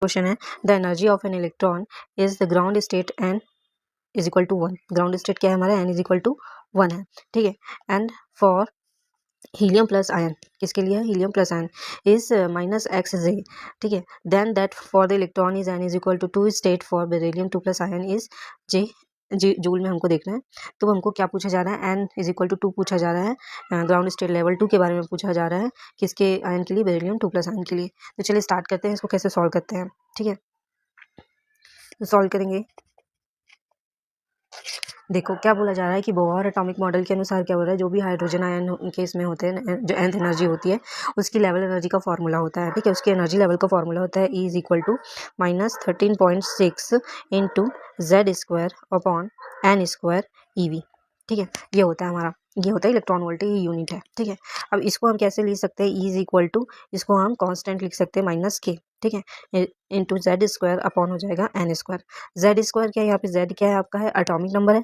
Question है the energy of an electron is the ground state n is equal to 1। Ground state क्या है हमारा, N is equal to 1 है, ठीक है। And for helium plus ion, किसके लिए है, helium plus ion is minus x J, ठीक है। Then that for the electron is n is equal to 2 state for beryllium 2 plus ion is J G joule में हमको देखना है। तो हमको क्या पूछा जा रहा है, एन इज इक्वल टू 2 पूछा जा रहा है, ग्राउंड स्टेट लेवल 2 के बारे में पूछा जा रहा है, किसके आयन के लिए, बेरिलियम 2 प्लस आयन के लिए। तो चलिए स्टार्ट करते हैं, इसको कैसे सॉल्व करते हैं, ठीक है। तो सॉल्व करेंगे, देखो क्या बोला जा रहा है कि बोहर एटॉमिक मॉडल के अनुसार क्या हो रहा है, जो भी हाइड्रोजन आयन के इसमें होते हैं, जो nth एनर्जी होती है उसकी लेवल एनर्जी का फॉर्मूला होता है, ठीक है। उसकी एनर्जी लेवल का फॉर्मूला होता है E is equal to -13.6 into Z square upon n square EV, ठीक है। ये होता है हमारा, ये होता है इलेक्ट्रॉन वोल्ट, ये यूनिट है, ठीक है। अब इसको हम कैसे लिख सकते हैं, E इज इक्वल टू, इसको हम कांस्टेंट लिख सकते हैं -k, ठीक है, इंटू जेड स्क्वायर अपॉन हो जाएगा एन स्क्वायर। जेड स्क्वायर क्या है, यहाँ पे जेड क्या है आपका, है एटॉमिक नंबर है,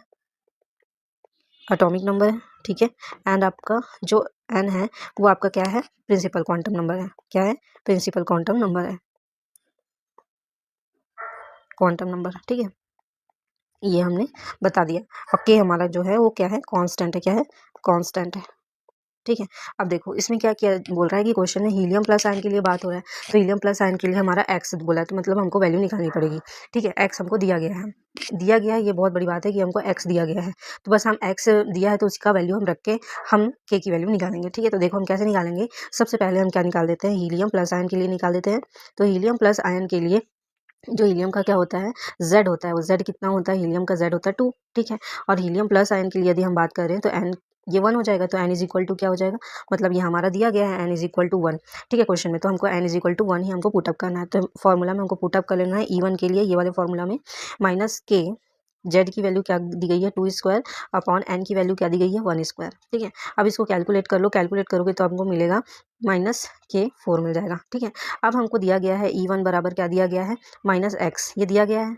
एटॉमिक नंबर है, ठीक है। एंड आपका जो एन है वो आपका क्या है, प्रिंसिपल क्वांटम नंबर है, क्या है, प्रिंसिपल क्वांटम नंबर है, क्वांटम नंबर, ठीक है। ये हमने बता दिया। और के हमारा जो है वो क्या है, कांस्टेंट है, क्या है, कांस्टेंट है, ठीक है। अब देखो इसमें क्या किया बोल रहा है कि क्वेश्चन में हीलियम प्लस आयन के लिए बात हो रहा है, तो हीलियम प्लस आयन के लिए हमारा एक्स बोला है, तो मतलब हमको वैल्यू निकालनी पड़ेगी, ठीक है। एक्स हमको दिया गया है, दिया गया है, ये बहुत बड़ी बात है कि हमको एक्स दिया गया है, तो बस हम एक्स दिया है तो उसका वैल्यू हम रख के हम के की वैल्यू निकालेंगे, ठीक है। तो देखो हम कैसे निकालेंगे, सबसे पहले हम क्या निकाल देते हैं, हीलियम प्लस आयन के लिए निकाल देते हैं। तो हीलियम प्लस आयन के लिए जो हीलियम का क्या होता है, Z होता है, वो Z कितना होता है, हीलियम का Z होता है 2, ठीक है। और हीलियम प्लस आयन के लिए यदि हम बात कर रहे हैं तो N ये 1 हो जाएगा, तो N इज इक्वल टू क्या हो जाएगा, मतलब ये हमारा दिया गया है N इज इक्वल टू 1, ठीक है, क्वेश्चन में। तो हमको N इज इक्वल टू 1 ही हमको पुटअप करना है, तो फॉर्मूला में हमको पुटअप कर लेना है E1 के लिए, ये वाले फॉर्मूला में -k जेड की वैल्यू क्या दी गई है, 2 स्क्वायर अपॉन एन की वैल्यू क्या दी गई है, 1 स्क्वायर, ठीक है। अब इसको कैलकुलेट कर लो, कैलकुलेट करोगे तो हमको मिलेगा -k4 मिल जाएगा, ठीक है। अब हमको दिया गया है E1 बराबर क्या दिया गया है, -x, ये दिया गया है,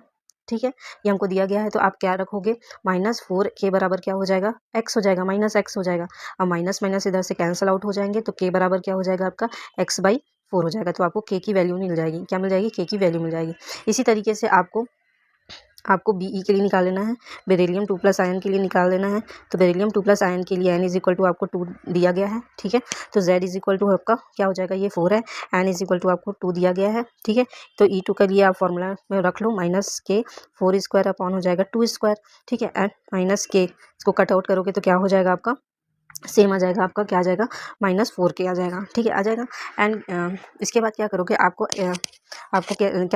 ठीक है, ये हमको दिया गया है। तो आप क्या रखोगे, -4 के बराबर क्या हो जाएगा, x हो जाएगा, -x हो जाएगा। अब माइनस माइनस इधर से कैंसिल आउट हो जाएंगे, तो k बराबर क्या हो जाएगा आपका, x/4 हो जाएगा। तो आपको k की वैल्यू मिल जाएगी, क्या मिल जाएगी, k की वैल्यू मिल जाएगी। इसी तरीके से आपको Be के लिए निकाल लेना है, बेरिलियम 2 प्लस आयन के लिए निकाल लेना है। तो बेरिलियम 2 प्लस आयन के लिए N इज इक्वल टू आपको 2 दिया गया है, ठीक है। तो Z इज इक्वल टू आपका क्या हो जाएगा, ये 4 है, N इज इक्वल टू आपको 2 दिया गया है, ठीक है। तो E2 के लिए आप फॉर्मूला में रख लो, -k 4 स्क्वायर अपॉन हो जाएगा 2 स्क्वायर, ठीक है। एंड -k इसको कट आउट करोगे तो क्या हो जाएगा आपका, सेम आ जाएगा आपका, क्या आ जाएगा, -4k आ जाएगा, ठीक है, आ जाएगा। एंड इसके बाद क्या करोगे, आपको क्या